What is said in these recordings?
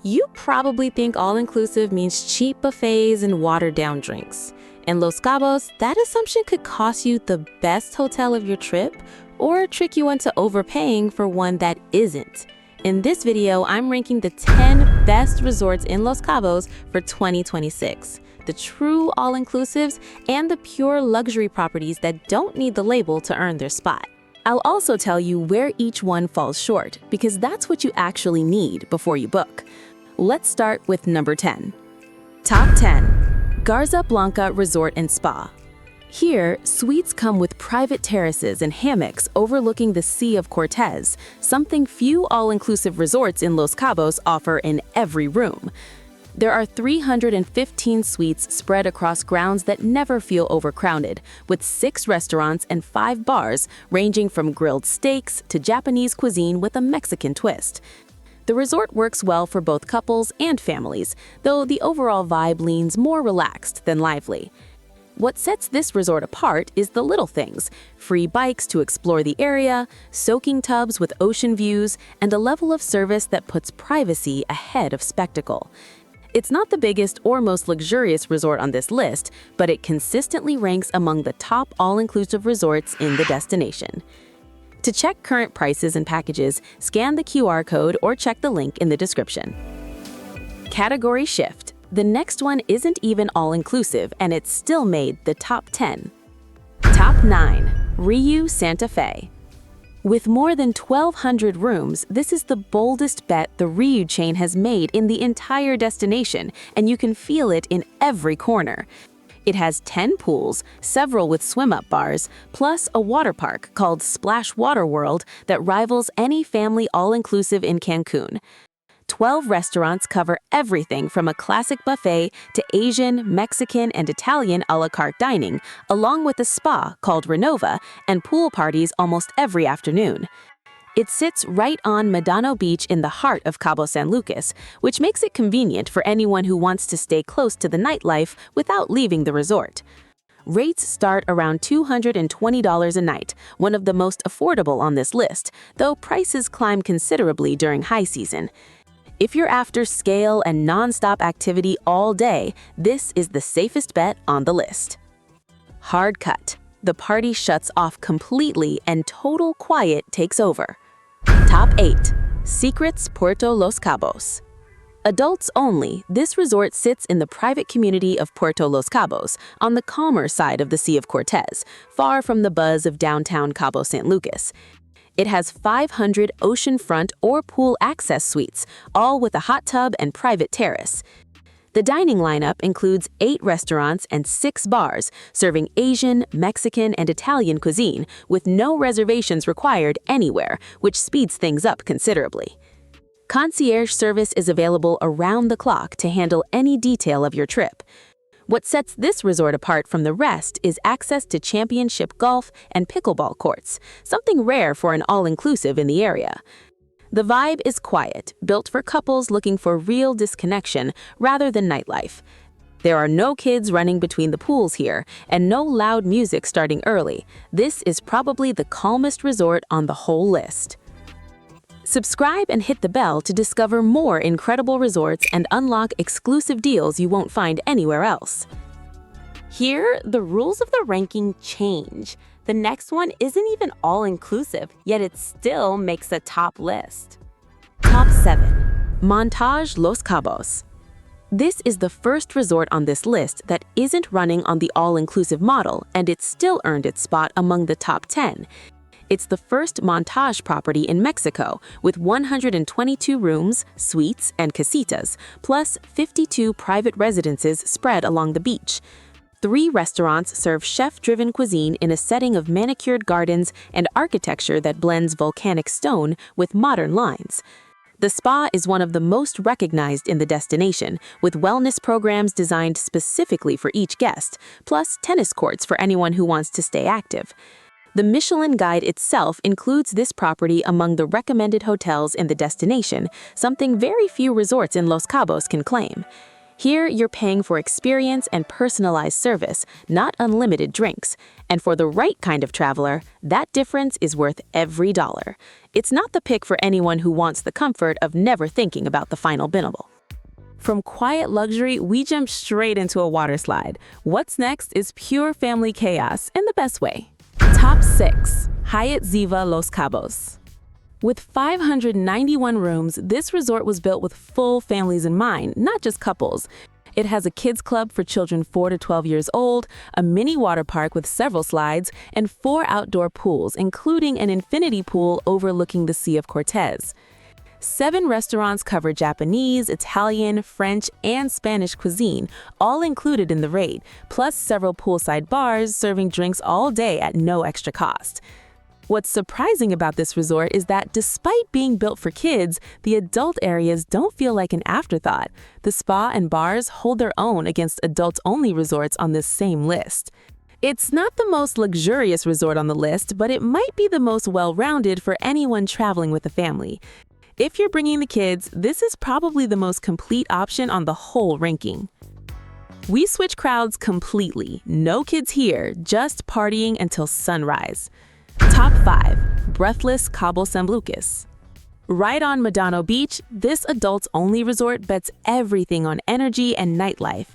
You probably think all-inclusive means cheap buffets and watered-down drinks. In Los Cabos, that assumption could cost you the best hotel of your trip or trick you into overpaying for one that isn't. In this video, I'm ranking the 10 best resorts in Los Cabos for 2026. The true all-inclusives and the pure luxury properties that don't need the label to earn their spot. I'll also tell you where each one falls short, because that's what you actually need before you book. Let's start with number 10. Top 10. Garza Blanca Resort and Spa. Here, suites come with private terraces and hammocks overlooking the Sea of Cortez, something few all-inclusive resorts in Los Cabos offer in every room. There are 315 suites spread across grounds that never feel overcrowded, with 6 restaurants and 5 bars ranging from grilled steaks to Japanese cuisine with a Mexican twist. The resort works well for both couples and families, though the overall vibe leans more relaxed than lively. What sets this resort apart is the little things: free bikes to explore the area, soaking tubs with ocean views, and a level of service that puts privacy ahead of spectacle. It's not the biggest or most luxurious resort on this list, but it consistently ranks among the top all-inclusive resorts in the destination. To check current prices and packages, scan the QR code or check the link in the description. Category shift. The next one isn't even all-inclusive, and it still made the top 10. Top 9. Riu Santa Fe. With more than 1,200 rooms, this is the boldest bet the Riu chain has made in the entire destination, and you can feel it in every corner. It has 10 pools, several with swim-up bars, plus a water park called Splash Water World that rivals any family all-inclusive in Cancun. 12 restaurants cover everything from a classic buffet to Asian, Mexican, and Italian a la carte dining, along with a spa called Renova and pool parties almost every afternoon. It sits right on Medano Beach in the heart of Cabo San Lucas, which makes it convenient for anyone who wants to stay close to the nightlife without leaving the resort. Rates start around $220 a night, one of the most affordable on this list, though prices climb considerably during high season. If you're after scale and non-stop activity all day, this is the safest bet on the list. Hard cut. The party shuts off completely and total quiet takes over. Top 8. Secrets Puerto Los Cabos. Adults only, this resort sits in the private community of Puerto Los Cabos, on the calmer side of the Sea of Cortez, far from the buzz of downtown Cabo San Lucas. It has 500 oceanfront or pool access suites, all with a hot tub and private terrace. The dining lineup includes 8 restaurants and 6 bars, serving Asian, Mexican, and Italian cuisine, with no reservations required anywhere, which speeds things up considerably. Concierge service is available around the clock to handle any detail of your trip. What sets this resort apart from the rest is access to championship golf and pickleball courts, something rare for an all-inclusive in the area. The vibe is quiet, built for couples looking for real disconnection rather than nightlife. There are no kids running between the pools here, and no loud music starting early. This is probably the calmest resort on the whole list. Subscribe and hit the bell to discover more incredible resorts and unlock exclusive deals you won't find anywhere else. Here, the rules of the ranking change. The next one isn't even all-inclusive, yet it still makes the top list. Top 7. Montage Los Cabos. This is the first resort on this list that isn't running on the all-inclusive model, and it still earned its spot among the top 10. It's the first Montage property in Mexico, with 122 rooms, suites, and casitas, plus 52 private residences spread along the beach. 3 restaurants serve chef-driven cuisine in a setting of manicured gardens and architecture that blends volcanic stone with modern lines. The spa is one of the most recognized in the destination, with wellness programs designed specifically for each guest, plus tennis courts for anyone who wants to stay active. The Michelin Guide itself includes this property among the recommended hotels in the destination, something very few resorts in Los Cabos can claim. Here, you're paying for experience and personalized service, not unlimited drinks. And for the right kind of traveler, that difference is worth every dollar. It's not the pick for anyone who wants the comfort of never thinking about the final binnable. From quiet luxury, we jump straight into a water slide. What's next is pure family chaos in the best way. Top 6. Hyatt Ziva Los Cabos. With 591 rooms, this resort was built with full families in mind, not just couples. It has a kids club for children 4 to 12 years old, a mini water park with several slides, and 4 outdoor pools, including an infinity pool overlooking the Sea of Cortez. 7 restaurants cover Japanese, Italian, French, and Spanish cuisine, all included in the rate, plus several poolside bars serving drinks all day at no extra cost. What's surprising about this resort is that despite being built for kids, the adult areas don't feel like an afterthought. The spa and bars hold their own against adults-only resorts on this same list. It's not the most luxurious resort on the list, but it might be the most well-rounded for anyone traveling with a family. If you're bringing the kids, this is probably the most complete option on the whole ranking. We switch crowds completely. No kids here, just partying until sunrise. Top 5. Breathless Cabo San Lucas. Right on Medano Beach, this adults-only resort bets everything on energy and nightlife.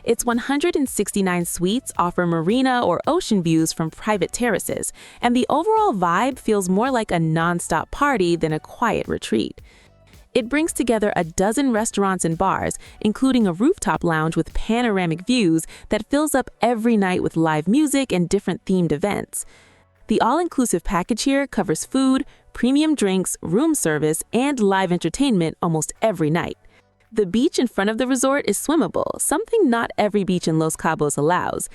Its 169 suites offer marina or ocean views from private terraces, and the overall vibe feels more like a non-stop party than a quiet retreat. It brings together a dozen restaurants and bars, including a rooftop lounge with panoramic views that fills up every night with live music and different themed events. The all-inclusive package here covers food, premium drinks, room service, and live entertainment almost every night. The beach in front of the resort is swimmable, something not every beach in Los Cabos allows.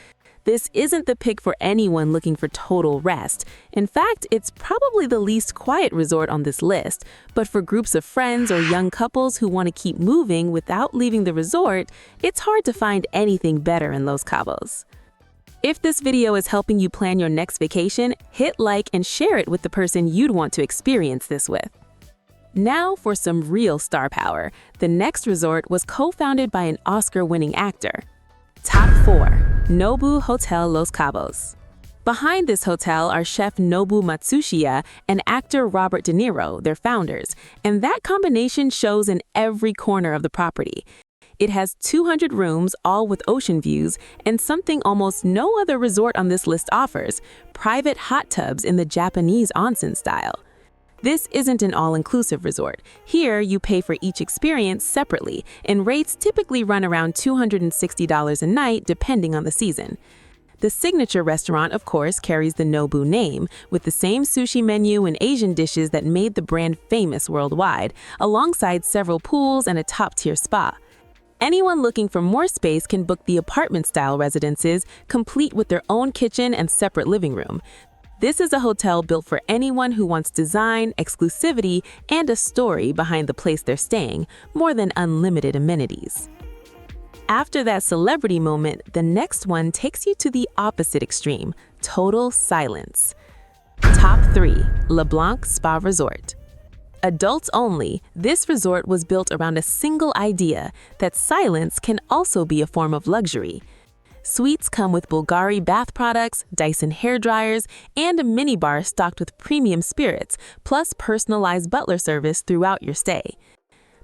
This isn't the pick for anyone looking for total rest. In fact, it's probably the least quiet resort on this list, but for groups of friends or young couples who want to keep moving without leaving the resort, it's hard to find anything better in Los Cabos. If this video is helping you plan your next vacation, hit like and share it with the person you'd want to experience this with. Now for some real star power. The next resort was co-founded by an Oscar-winning actor. Top 4. Nobu Hotel Los Cabos. Behind this hotel are chef Nobu Matsushita and actor Robert De Niro, their founders, and that combination shows in every corner of the property. It has 200 rooms, all with ocean views, and something almost no other resort on this list offers: private hot tubs in the Japanese onsen style. This isn't an all-inclusive resort. Here, you pay for each experience separately, and rates typically run around $260 a night depending on the season. The signature restaurant, of course, carries the Nobu name, with the same sushi menu and Asian dishes that made the brand famous worldwide, alongside several pools and a top-tier spa. Anyone looking for more space can book the apartment-style residences, complete with their own kitchen and separate living room. This is a hotel built for anyone who wants design, exclusivity, and a story behind the place they're staying, more than unlimited amenities. After that celebrity moment, the next one takes you to the opposite extreme: total silence. Top 3. Blanc Spa Resort. Adults only, this resort was built around a single idea that silence can also be a form of luxury. Suites come with Bulgari bath products, Dyson hair dryers, and a minibar stocked with premium spirits, plus personalized butler service throughout your stay.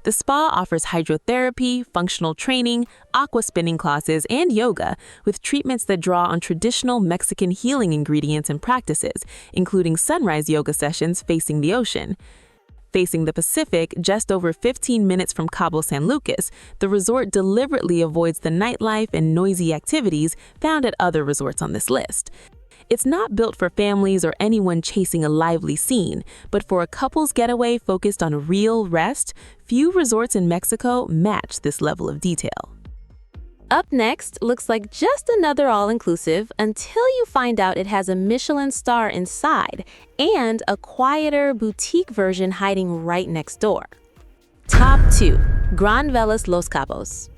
The spa offers hydrotherapy, functional training, aqua spinning classes, and yoga, with treatments that draw on traditional Mexican healing ingredients and practices, including sunrise yoga sessions facing the ocean. Facing the Pacific, just over 15 minutes from Cabo San Lucas, the resort deliberately avoids the nightlife and noisy activities found at other resorts on this list. It's not built for families or anyone chasing a lively scene, but for a couple's getaway focused on real rest. Few resorts in Mexico match this level of detail. Up next looks like just another all-inclusive until you find out it has a Michelin star inside and a quieter boutique version hiding right next door. Top 2. Velas Los Cabos.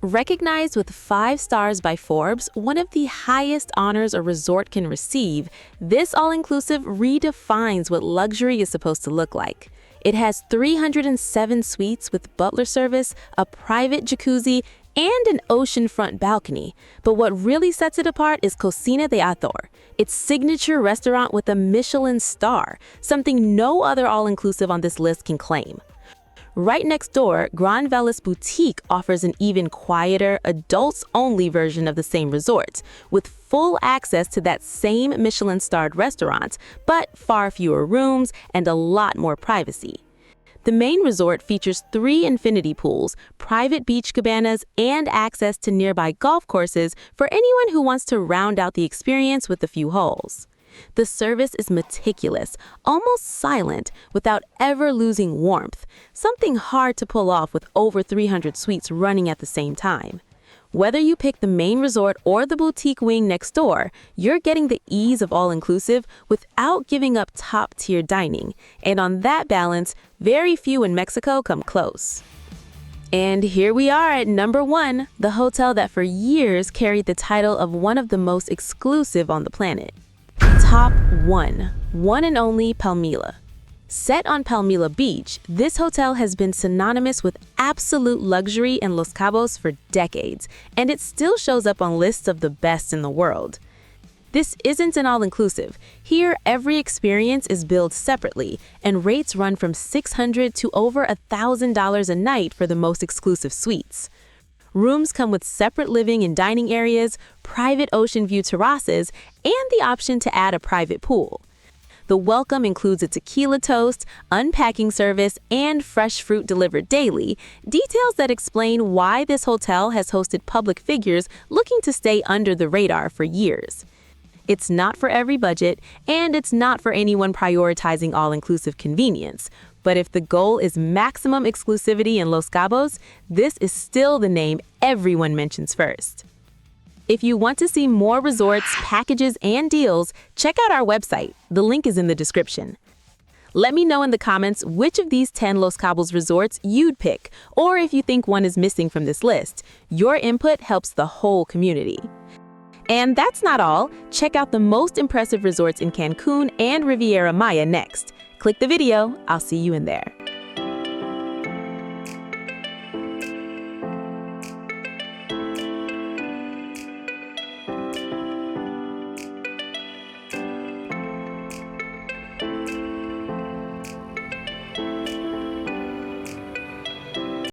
Recognized with 5 stars by Forbes, one of the highest honors a resort can receive, this all-inclusive redefines what luxury is supposed to look like. It has 307 suites with butler service, a private jacuzzi, and an oceanfront balcony. But what really sets it apart is Cocina de Autor, its signature restaurant with a Michelin star, something no other all-inclusive on this list can claim. Right next door, Gran Velas Boutique offers an even quieter, adults-only version of the same resort, with full access to that same Michelin-starred restaurant, but far fewer rooms and a lot more privacy. The main resort features 3 infinity pools, private beach cabanas, and access to nearby golf courses for anyone who wants to round out the experience with a few holes. The service is meticulous, almost silent, without ever losing warmth, something hard to pull off with over 300 suites running at the same time. Whether you pick the main resort or the boutique wing next door, you're getting the ease of all-inclusive without giving up top-tier dining. And on that balance, very few in Mexico come close. And here we are at number 1, the hotel that for years carried the title of one of the most exclusive on the planet. Top 1. One&Only Palmilla. Set on Palmilla Beach, this hotel has been synonymous with absolute luxury in Los Cabos for decades, and it still shows up on lists of the best in the world. This isn't an all-inclusive. Here, every experience is billed separately, and rates run from $600 to over $1,000 a night for the most exclusive suites. Rooms come with separate living and dining areas, private ocean view terraces, and the option to add a private pool. The welcome includes a tequila toast, unpacking service, and fresh fruit delivered daily, details that explain why this hotel has hosted public figures looking to stay under the radar for years. It's not for every budget, and it's not for anyone prioritizing all-inclusive convenience. But if the goal is maximum exclusivity in Los Cabos, this is still the name everyone mentions first. If you want to see more resorts, packages, and deals, check out our website. The link is in the description. Let me know in the comments which of these 10 Los Cabos resorts you'd pick, or if you think one is missing from this list. Your input helps the whole community. And that's not all. Check out the most impressive resorts in Cancun and Riviera Maya next. Click the video. I'll see you in there.